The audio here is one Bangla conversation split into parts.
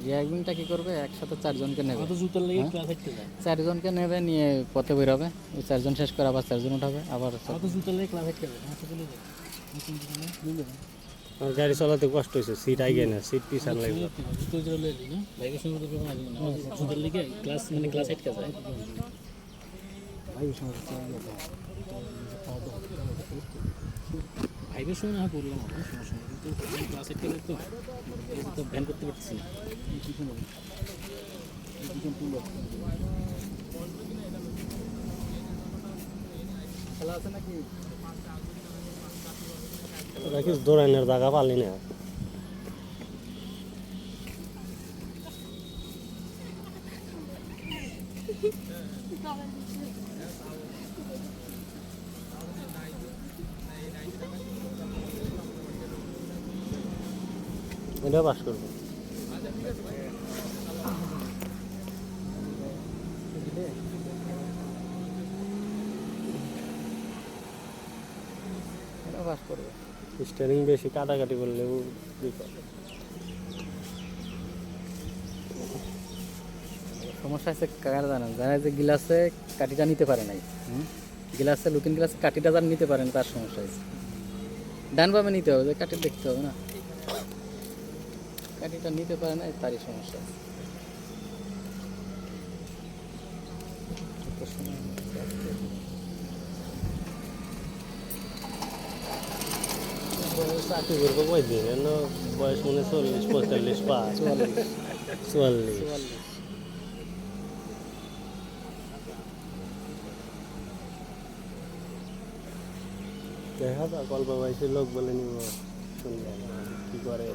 রিয়াকবিংটা কি করবে, একসাথে 4 জনকে নেবে। কত জুতার লেগে ক্লাস হাঁটতে যায়? 4 জনকে নেবে, নিয়ে পথে বেরোবে। ওই 4 জন শেষ করে আবার 4 জন উঠাবে, আবার কত জুতার লেগে ক্লাস হাঁটতে যায়? আমার চলে যায় বুঝলে। আমার গাড়ি চালাতে কষ্ট হয়েছে, সিট আগে না, সিট পিছান লাগবে। জুতো জোড়া লয়ে নি না বাইকের সঙ্গে তো কোনো আসবে না। জুতার লেগে ক্লাস মানে ক্লাস হাঁটতে যায়। ভাইবের সময় না হয় পড়লাম, আমার সমস্যা নেই, কিন্তু ক্লাস হাঁটতে গেলে তো ভ্যান করতে পারতেছি না। খেলা আছে নাকি? ওরা কিছু দৌড়ানোর জায়গা পালি না। এটা পাস করবো। এটা পাস করবে। স্টিয়ারিং বেশি কাটাকাটি করলেও বিপদ। সমস্যা আছে কার জানেন, যারা যে গ্লাসে কাঠিটা নিতে পারে নাই, গ্লাসে লুকিং গ্লাসে কাঠিটা যারা নিতে পারেন তার সমস্যা আছে। ডান বামে নিতে হবে, যে কাঠি দেখতে হবে না, কাঠিটা নিতে পারে না, তারই সমস্যা আছে। চাকরি করবো কয়দিন, বয়স মনে 40-45 পার, 44। দেখা যাক, অল্প বয়সী লোক বলে নিব, শুনলে কি করে।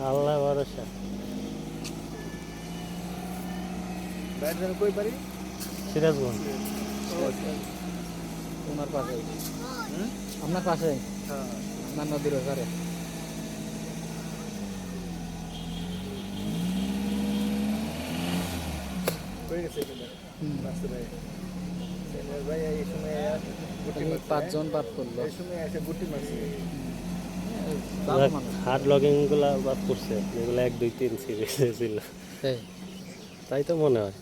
আল্লাহ ভরসা। কই পারি? সিরাজগঞ্জ। তোমার পাশে, আপনার পাশে, আপনার নদীর ওখানে। কই গেছে কিনা? রাস্তা ভাই। সেনার ভাই এই সময় গুটি মারছে। 5 জন বাদ করলো। এই সময় এসে গুটি মারছে। হার্ড লগিং গুলা বাদ করছে, যেগুলো 1, 2, 3 সিরিজ ছিল, তাই তো মনে হয়।